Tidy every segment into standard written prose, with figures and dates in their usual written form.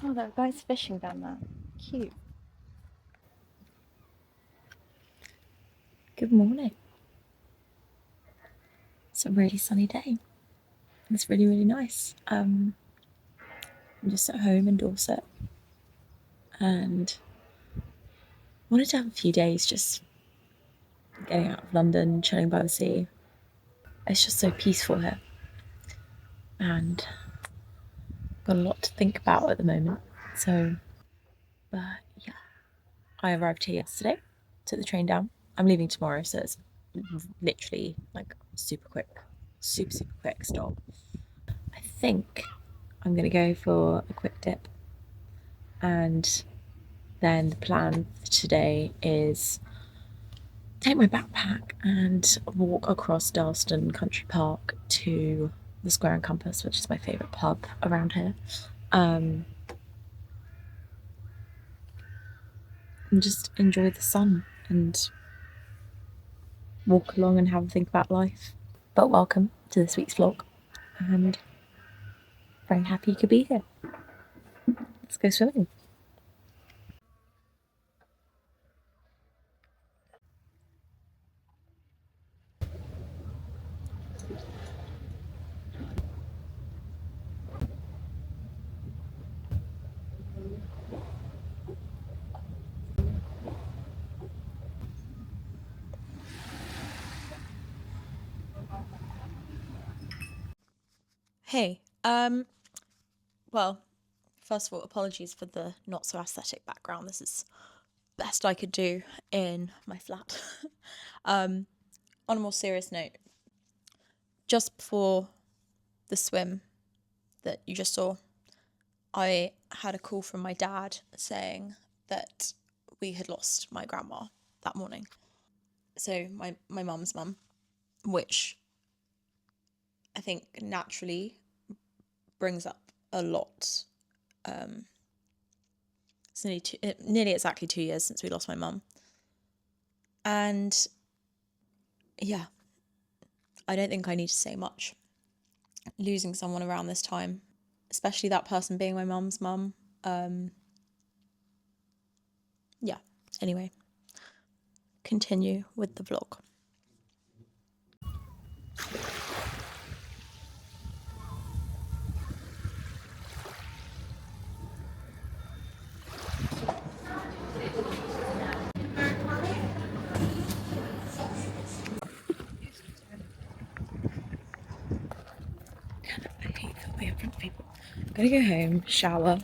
Oh, there are guys fishing down there. Cute. Good morning. It's a really sunny day. It's really, really nice. I'm just at home in Dorset and wanted to have a few days just getting out of London, chilling by the sea. It's just so peaceful here and got a lot to think about at the moment. So, yeah, I arrived here yesterday, took the train down. I'm leaving tomorrow, so it's literally like super quick, super quick stop. I think I'm gonna go for a quick dip, and then the plan for today is take my backpack and walk across Dalston Country Park to the Square and Compass, which is my favourite pub around here. And just enjoy the sun and walk along and have a think about life. But welcome to this week's vlog, and very happy you could be here. Let's go swimming. Hey, well, first of all, apologies for the not so aesthetic background. This is best I could do in my flat. On a more serious note, just before the swim that you just saw, I had a call from my dad saying that we had lost my grandma that morning. So my mum's mum, which I think naturally brings up a lot. It's nearly exactly 2 years since we lost my mum. And yeah, I don't think I need to say much. Losing someone around this time, especially that person being my mum's mum. Yeah, anyway, continue with the vlog. I hate filming in front of people. I'm gonna go home, shower,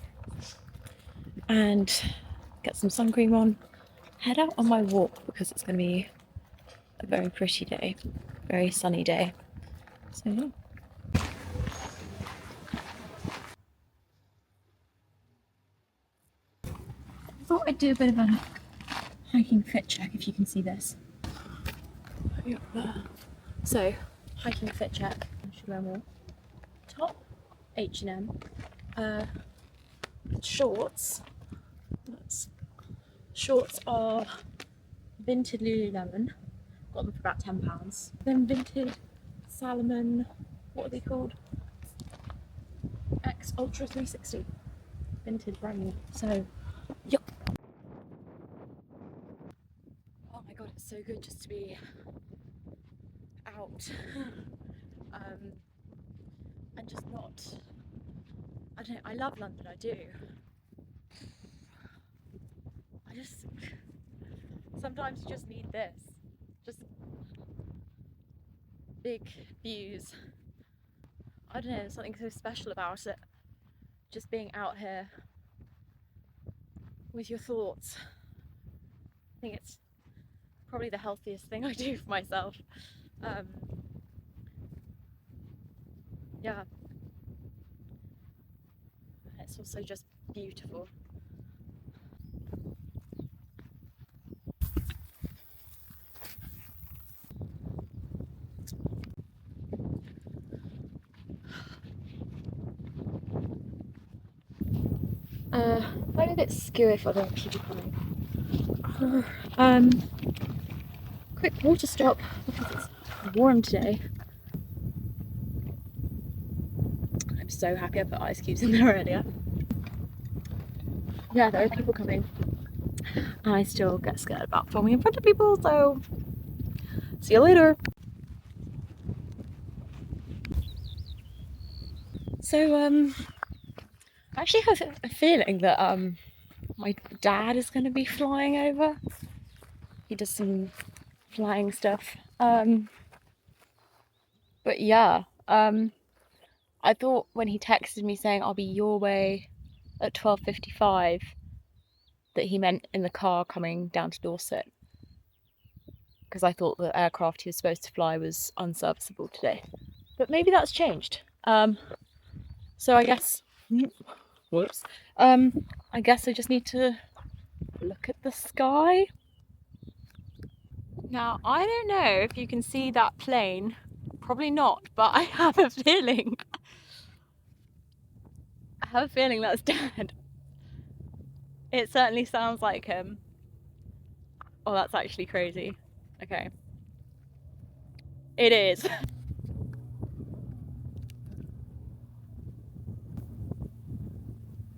and get some sun cream on, head out on my walk because it's gonna be a very pretty day, very sunny day. So yeah. I thought I'd do a bit of a hiking fit check, if you can see this. So, hiking fit check. Should wear more. Top, H&M. Shorts. Shorts are vintage Lululemon. Got them for about £10. Then vintage Salomon. What are they called? X Ultra 360. Vintage brand new. So, yep. Oh my god, it's so good just to be out. And just not. I don't know. I love London. I do. I just sometimes you just need this. Just big views. I don't know, there's something so special about it. Just being out here with your thoughts. I think it's probably the healthiest thing I do for myself. Yeah. It's also just beautiful. Might be a bit skewy if I don't keep it coming. Quick water stop because it's warm today. I'm so happy I put ice cubes in there earlier. yeah, there are people coming. And I still get scared about filming in front of people, so see you later. So I actually have a feeling that my dad is going to be flying over. He does some flying stuff. But yeah, I thought when he texted me saying I'll be your way at 12:55 that he meant in the car coming down to Dorset, because I thought the aircraft he was supposed to fly was unserviceable today. But maybe that's changed. So I guess, whoops. I guess I just need to look at the sky. Now, I don't know if you can see that plane. Probably not, but I have a feeling. I have a feeling that's Dad. It certainly sounds like him. Oh, that's actually crazy. Okay. It is. I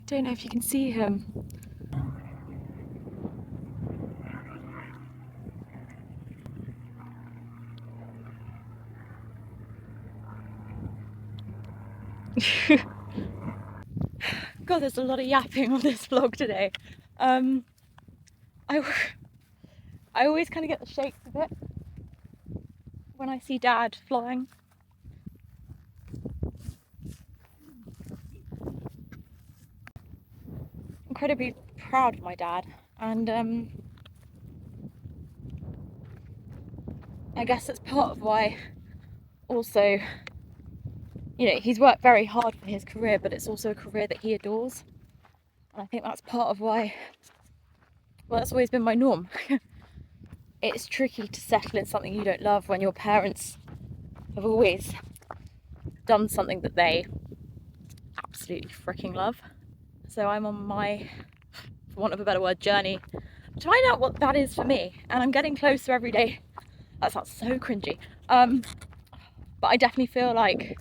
don't know if you can see him. God, there's a lot of yapping on this vlog today. I, I always kind of get the shakes of it when I see Dad flying. Incredibly proud of my dad, and I guess that's part of why also, he's worked very hard for his career, but it's also a career that he adores. And I think that's part of why, well, that's always been my norm. It's tricky to settle in something you don't love when your parents have always done something that they absolutely freaking love. So I'm on my, for want of a better word, journey to find out what that is for me. And I'm getting closer every day. That sounds so cringy. But I definitely feel like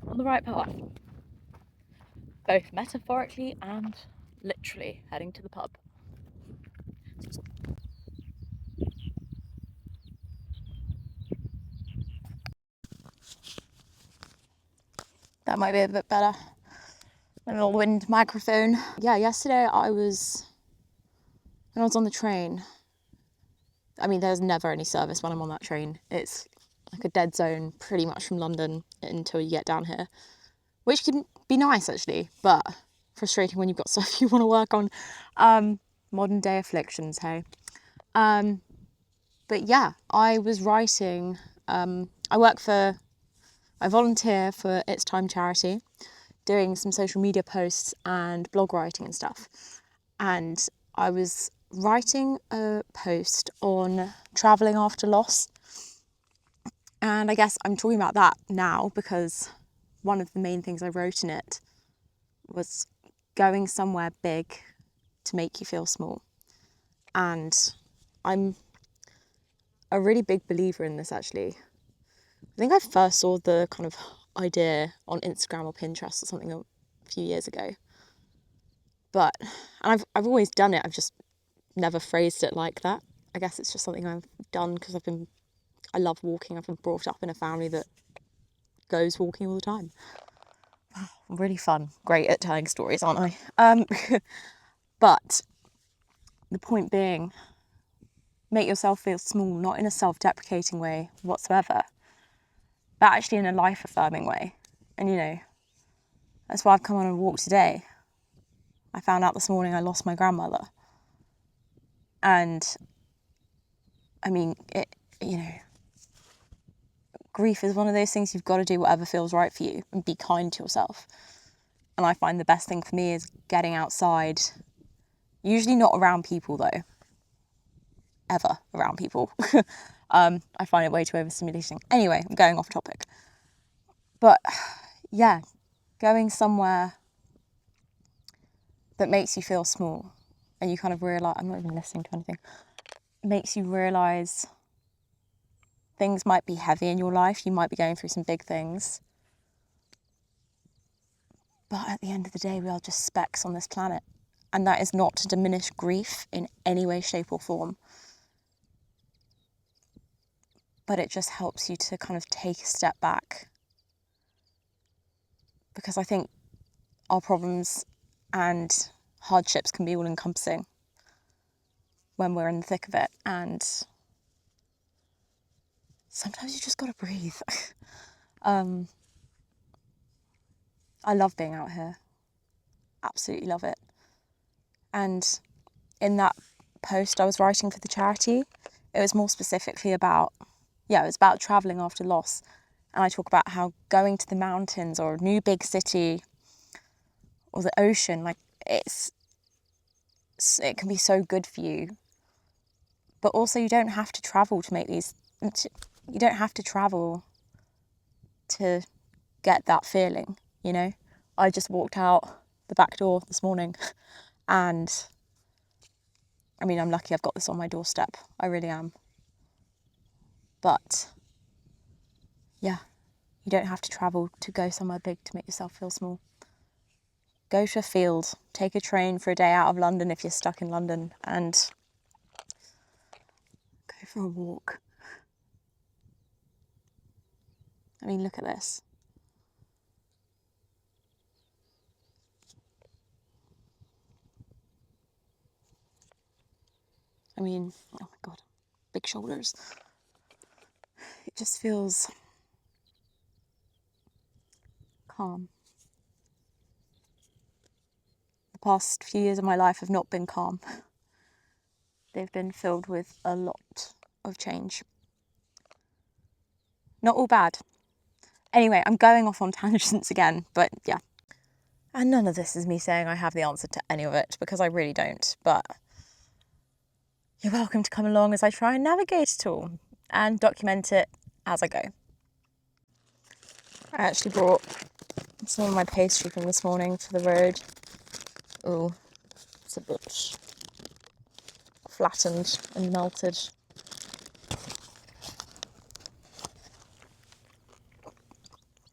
I'm on the right path. Both metaphorically and literally heading to the pub. That might be a bit better. A little wind microphone. Yeah, yesterday when I was on the train, I mean, there's never any service when I'm on that train. It's like a dead zone pretty much from London until you get down here, which can be nice actually, but frustrating when you've got stuff you want to work on. Modern day afflictions, hey. But yeah, I was writing, I volunteer for It's Time charity, doing some social media posts and blog writing and stuff. And I was writing a post on travelling after loss. And I guess I'm talking about that now because one of the main things I wrote in it was going somewhere big to make you feel small. And I'm a really big believer in this actually. I think I first saw the kind of idea on Instagram or Pinterest or something a few years ago. But and I've always done it, I've just never phrased it like that. I guess it's just something I've done because I love walking. I've been brought up in a family that goes walking all the time. Really fun. Great at telling stories, aren't I? But the point being, make yourself feel small, not in a self-deprecating way whatsoever, but actually in a life-affirming way. And that's why I've come on a walk today. I found out this morning I lost my grandmother. And I mean, grief is one of those things you've got to do whatever feels right for you and be kind to yourself. And I find the best thing for me is getting outside, usually not around people though, ever around people. I find it way too overstimulating. Anyway, I'm going off topic. But yeah, going somewhere that makes you feel small and you kind of realise, I'm not even listening to anything, makes you realise things might be heavy in your life, you might be going through some big things. But at the end of the day, we are just specks on this planet. And that is not to diminish grief in any way, shape or form. But it just helps you to kind of take a step back. Because I think our problems and hardships can be all encompassing when we're in the thick of it. And sometimes you just gotta breathe. I love being out here. Absolutely love it. And in that post I was writing for the charity, it was more specifically about, it was about travelling after loss. And I talk about how going to the mountains or a new big city or the ocean, like it can be so good for you. But also you don't have to travel to make these, you don't have to travel to get that feeling, you know? I just walked out the back door this morning and I mean, I'm lucky I've got this on my doorstep. I really am. But yeah, you don't have to travel to go somewhere big to make yourself feel small. Go to a field, take a train for a day out of London if you're stuck in London, and go for a walk. I mean, look at this. I mean, oh my God, big shoulders. It just feels calm. The past few years of my life have not been calm. They've been filled with a lot of change. Not all bad. Anyway, I'm going off on tangents again, but yeah. And none of this is me saying I have the answer to any of it, because I really don't. But you're welcome to come along as I try and navigate it all and document it as I go. I actually brought some of my pastry from this morning for the road. Oh, it's a bit flattened and melted.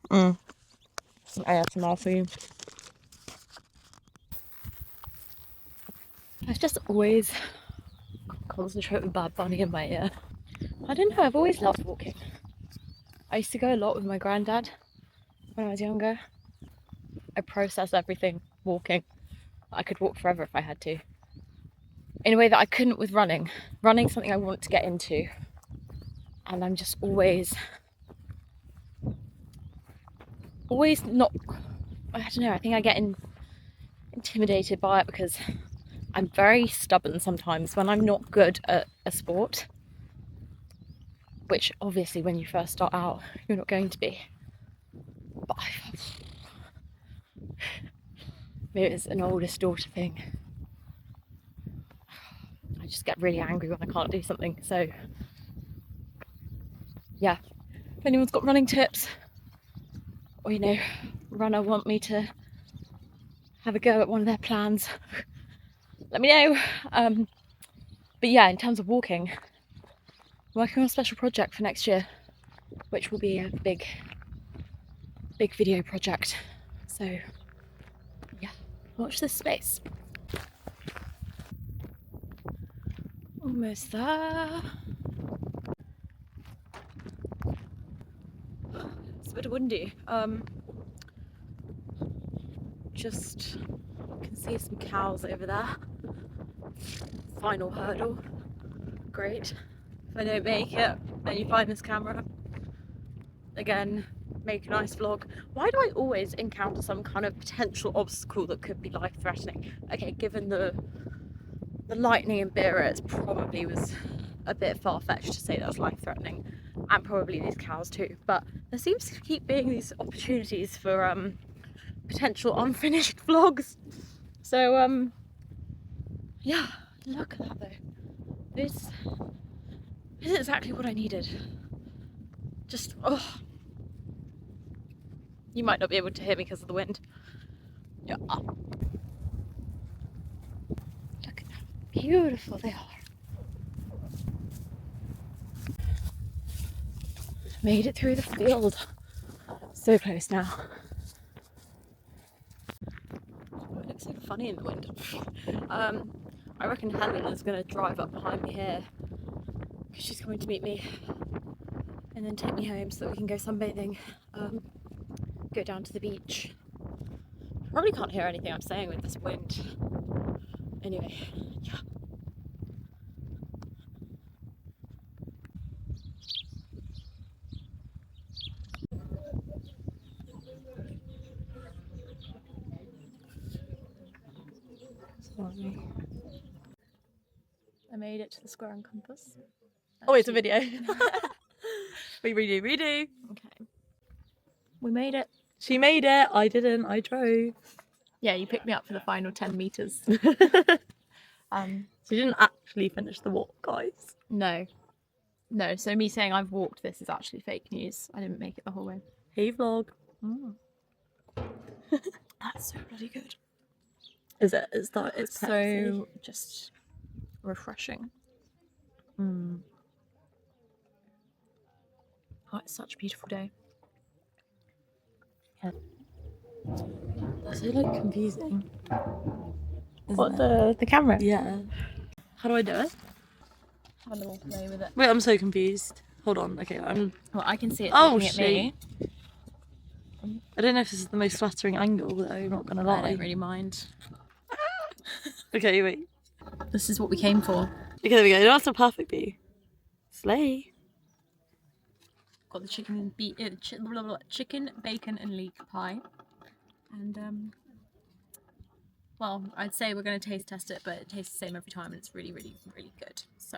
Some ASMR for you. I've just always concentrate with Bad Bunny in my ear. I don't know, I've always loved walking. I used to go a lot with my granddad when I was younger. I process everything walking. I could walk forever if I had to. In a way that I couldn't with running. Running's something I want to get into. And I'm just always not, I don't know, I think I get intimidated by it because I'm very stubborn sometimes when I'm not good at a sport. Which obviously when you first start out, you're not going to be. But maybe it's an oldest daughter thing. I just get really angry when I can't do something. So yeah, if anyone's got running tips or, you know, runner want me to have a go at one of their plans, let me know. But yeah, in terms of walking, I'm working on a special project for next year, which will be a big video project. So yeah, watch this space. Almost there. It's a bit windy. Just can see some cows over there. Final hurdle. Great. If I don't make it, then you find this camera. Again, make a nice vlog. Why do I always encounter some kind of potential obstacle that could be life-threatening? Okay, given the lightning in Beira, it probably was a bit far-fetched to say that was life-threatening, and probably these cows too, but there seems to keep being these opportunities for potential unfinished vlogs. So yeah, look at that though. This is exactly what I needed. Just, oh, you might not be able to hear me because of the wind. Yeah. Look at how beautiful they are. Made it through the field. So close now. Oh, it looks so funny in the wind. I reckon Helena's gonna drive up behind me here because she's coming to meet me and then take me home so that we can go sunbathing, go down to the beach. Probably can't hear anything I'm saying with this wind. Anyway, yeah. Sorry. I made it to the square and compass. Oh, it's a video. Redo. Okay. We made it. She made it. I didn't. I drove. Yeah, you picked me up for the final 10 meters. She didn't actually finish the walk, guys. No. No, so me saying I've walked this is actually fake news. I didn't make it the whole way. Hey, vlog. Mm. That's so bloody good. Is it? It's so just refreshing. Mm. Oh, it's such a beautiful day. Yeah. That's so like confusing. What, the camera? Yeah. How do I do it? Have a little play with it. Wait, I'm so confused. Hold on. Okay, Well, I can see it looking at me. I don't know if this is the most flattering angle, though. I'm not gonna lie. I don't really mind. Okay, wait. This is what we came for. Okay, there we go. That's a perfect view. Slay. Got the chicken, chicken, bacon, and leek pie, and well, I'd say we're gonna taste test it, but it tastes the same every time, and it's really, really, really good. So,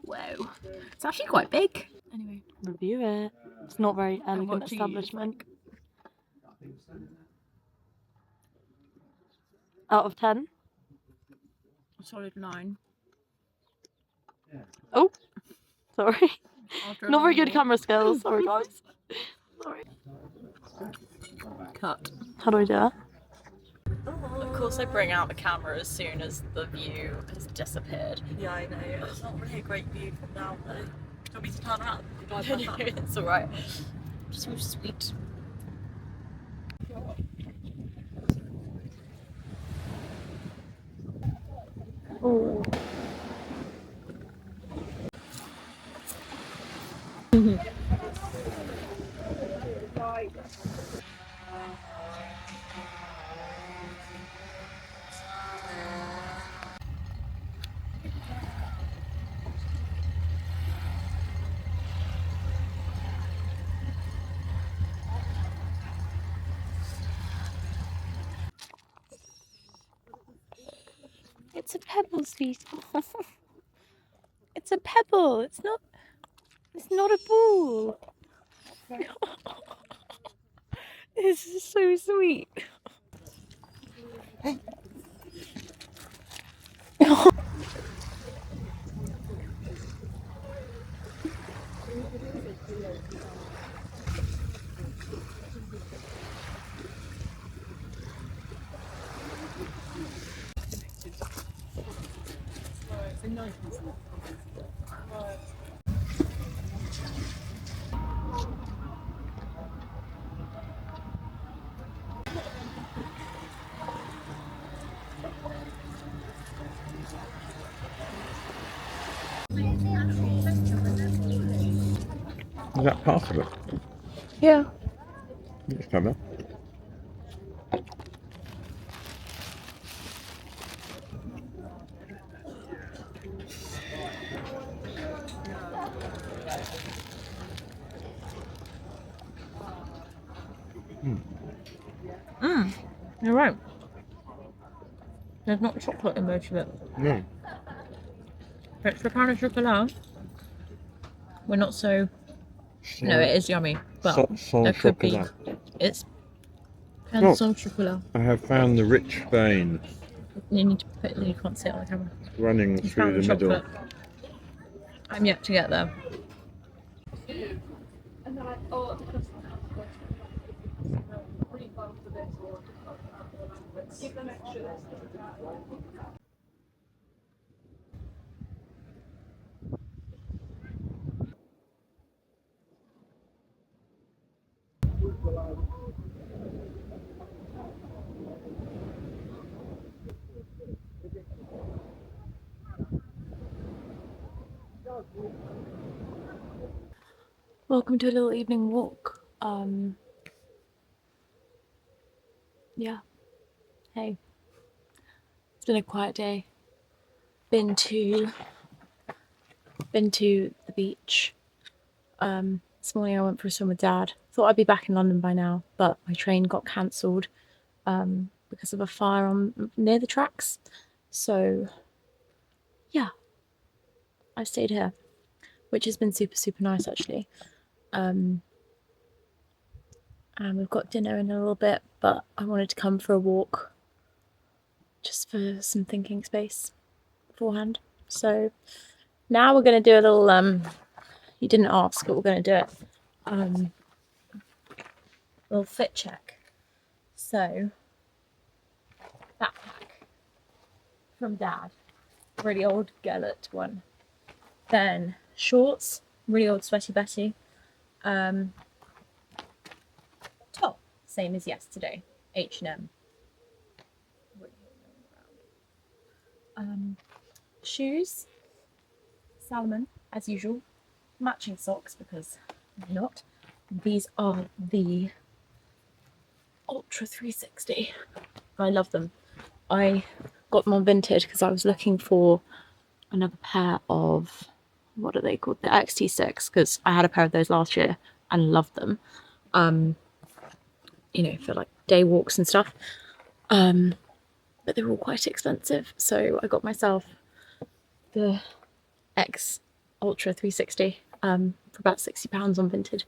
whoa, it's actually quite big. Anyway, review it. It's not very elegant establishment. Out of 10. A solid 9. Oh, sorry. Not very good camera skills. Sorry, guys. Sorry. Cut. How do I do it? Of course, I bring out the camera as soon as the view has disappeared. Yeah, I know. It's not really a great view from now, though. Do you want me to turn around? It's alright. So sweet. Oh. It's a pebble, sweetie. It's a pebble. It's not a ball. This is so sweet. Is that part of it? Yeah. It's coming. You're right. There's not chocolate in most of it. No. Extra pan of chocolate. We're not so. No, it is yummy, but there could be. It's pan sans chocolat. I have found the rich vein. You need to put. You can't see it on the camera. Running through the middle. I'm yet to get there. Welcome to a little evening walk. Yeah, hey, it's been a quiet day. Been to the beach. This morning I went for a swim with Dad. Thought I'd be back in London by now, but my train got cancelled because of a fire on near the tracks. So yeah, I stayed here, which has been super nice actually. And we've got dinner in a little bit, but I wanted to come for a walk just for some thinking space beforehand. So now we're going to do a little you didn't ask, but we're going to do it. Little fit check. So backpack from Dad, really old Gellert one. Then shorts, really old Sweaty Betty. Top, same as yesterday, H&M. Shoes, Salomon, as usual. Matching socks because why not? These are the Ultra 360. I love them. I got them on Vinted because I was looking for another pair of, what are they called? The XT6, because I had a pair of those last year and loved them. You know, for like day walks and stuff. But they were all quite expensive. So I got myself the X Ultra 360 for about £60 on Vinted.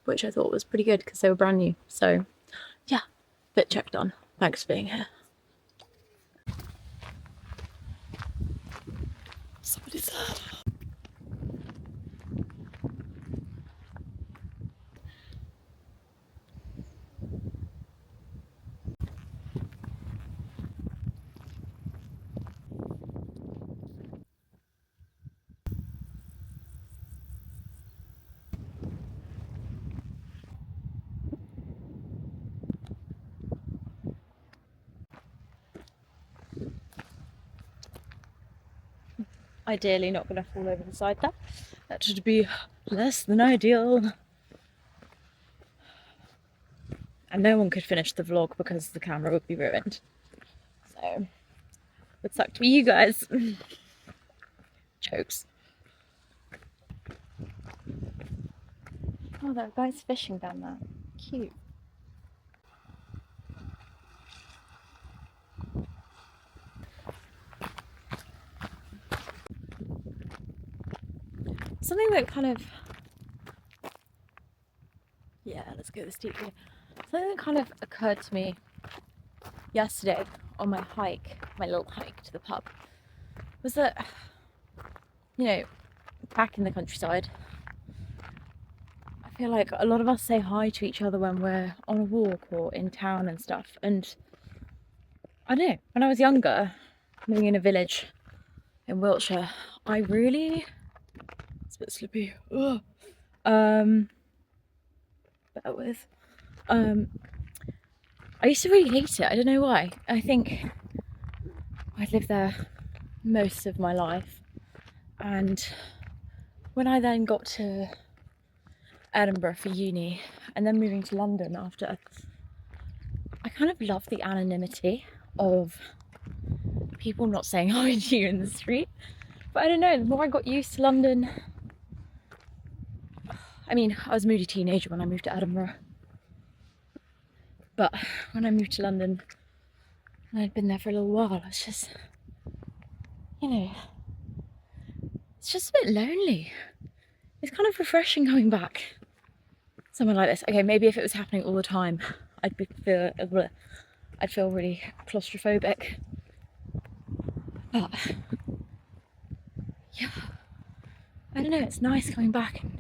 Which I thought was pretty good because they were brand new. So yeah, fit check done. Thanks for being here. Somebody's ideally not going to fall over the side there. That should be less than ideal. And no one could finish the vlog because the camera would be ruined. So, it would suck to be you guys. Jokes. Oh, there are guys fishing down there. Cute. Something that kind of... Yeah, let's go this deep here. Something that kind of occurred to me yesterday on my hike, my little hike to the pub, was that, you know, back in the countryside, I feel like a lot of us say hi to each other when we're on a walk or in town and stuff. And I don't know, when I was younger, living in a village in Wiltshire, I really... It's a bit slippy. Ugh. Bear with. I used to really hate it. I don't know why. I think I'd lived there most of my life, and when I then got to Edinburgh for uni and then moving to London after, I kind of loved the anonymity of people not saying hi to you in the street. But I don't know, the more I got used to London, I mean, I was a moody teenager when I moved to Edinburgh, but when I moved to London and I'd been there for a little while, it's just, you know, it's just a bit lonely. It's kind of refreshing coming back somewhere like this. Okay, maybe if it was happening all the time, I'd feel really claustrophobic. But yeah, I don't know, it's nice coming back and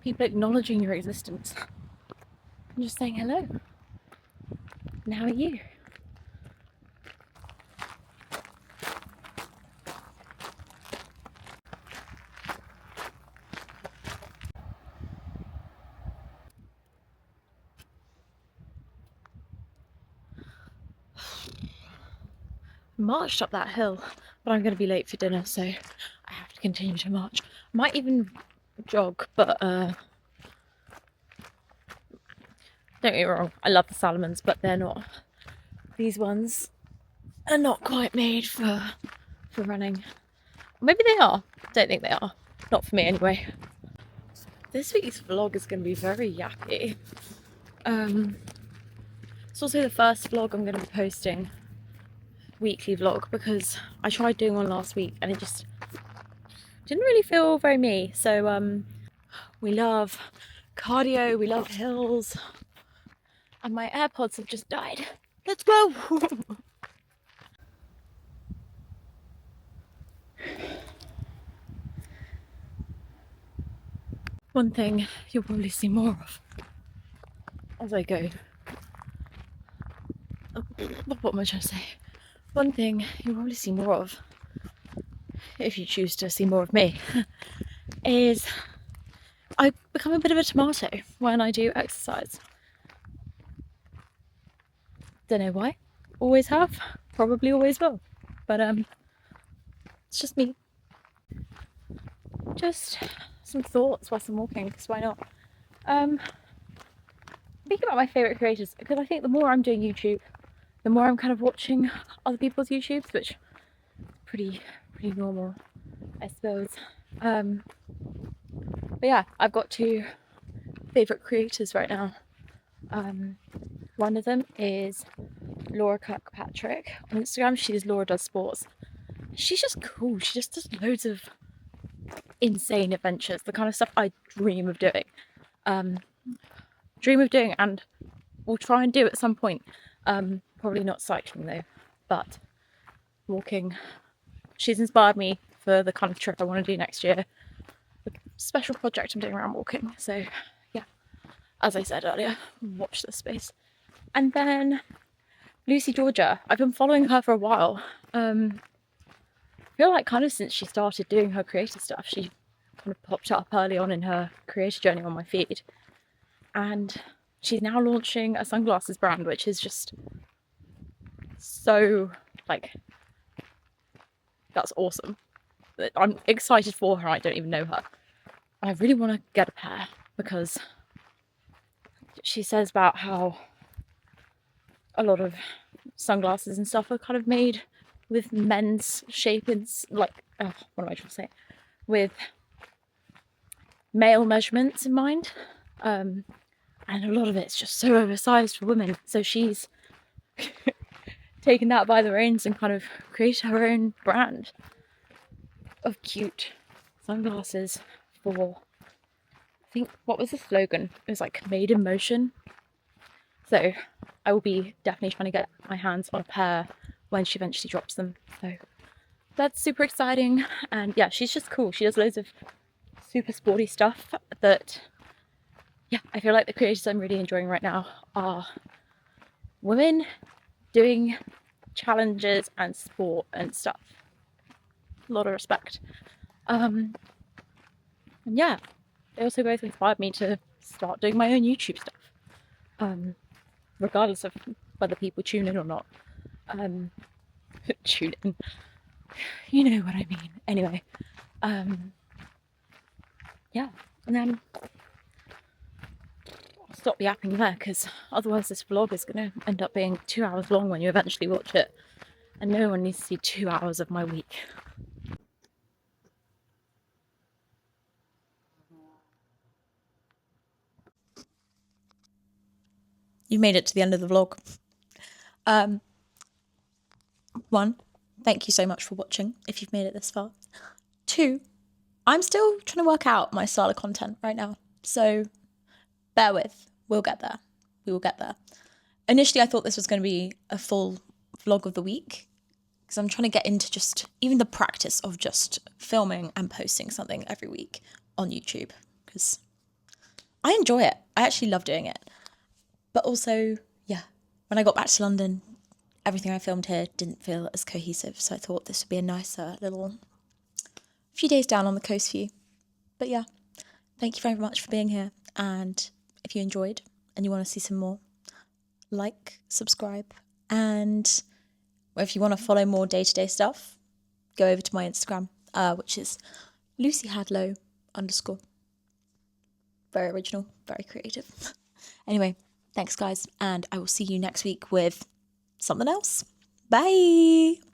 people acknowledging your existence and just saying hello. And how are you? Marched up that hill, but I'm going to be late for dinner, so I have to continue to march. Might even jog, but don't get me wrong, I love the Salomons, but they're not. These ones are not quite made for running. Maybe they are. Don't think they are. Not for me anyway. This week's vlog is going to be very yappy. It's also the first vlog I'm going to be posting, weekly vlog, because I tried doing one last week and it just didn't really feel very me. So we love cardio, we love hills, and my AirPods have just died. Let's go! One thing you'll probably see more of as I go. What am I trying to say? One thing you'll probably see more of, if you choose to see more of me, is I become a bit of a tomato when I do exercise. Don't know why. Always have, probably always will. But it's just me. Just some thoughts whilst I'm walking, because why not? Thinking about my favourite creators, because I think the more I'm doing YouTube, the more I'm kind of watching other people's YouTubes, which is pretty normal, I suppose. But yeah, I've got two favourite creators right now. One of them is Laura Kirkpatrick on Instagram. She's Laura Does Sports. She's just cool. She just does loads of insane adventures, the kind of stuff I dream of doing. And will try and do at some point. Probably not cycling though, but walking. She's inspired me for the kind of trip I want to do next year. The special project I'm doing around walking. So yeah, as I said earlier, watch this space. And then Lucy Georgia. I've been following her for a while. I feel like kind of since she started doing her creator stuff, she kind of popped up early on in her creator journey on my feed. And she's now launching a sunglasses brand, which is just so, like, that's awesome. I'm excited for her. I don't even know her. I really want to get a pair, because she says about how a lot of sunglasses and stuff are kind of made with men's shape and what am I trying to say? With male measurements in mind. And a lot of it's just so oversized for women. So she's taken that by the reins and kind of created her own brand of cute sunglasses for, I think, what was the slogan? It was like made in motion. So I will be definitely trying to get my hands on a pair when she eventually drops them. So that's super exciting. And yeah, she's just cool. She does loads of super sporty stuff that, yeah, I feel like the creators I'm really enjoying right now are women doing challenges and sport and stuff. A lot of respect. And yeah, they also both inspired me to start doing my own YouTube stuff. Regardless of whether people tune in or not. Tune in. You know what I mean. Anyway, yeah, and then I'll stop yapping there, because otherwise this vlog is going to end up being 2 hours long when you eventually watch it, and no one needs to see 2 hours of my week. You made it to the end of the vlog. One, thank you so much for watching if you've made it this far. Two, I'm still trying to work out my style of content right now, so bear with. We'll get there. We will get there. Initially, I thought this was going to be a full vlog of the week, because I'm trying to get into just even the practice of just filming and posting something every week on YouTube, because I enjoy it. I actually love doing it. But also, yeah, when I got back to London, everything I filmed here didn't feel as cohesive, so I thought this would be a nicer little few days down on the coast for you. But yeah, thank you very much for being here, and if you enjoyed and you want to see some more, like, subscribe, and if you want to follow more day-to-day stuff, go over to my Instagram, which is lucyhadlow_. very original, very creative. Anyway, thanks guys, and I will see you next week with something else. Bye!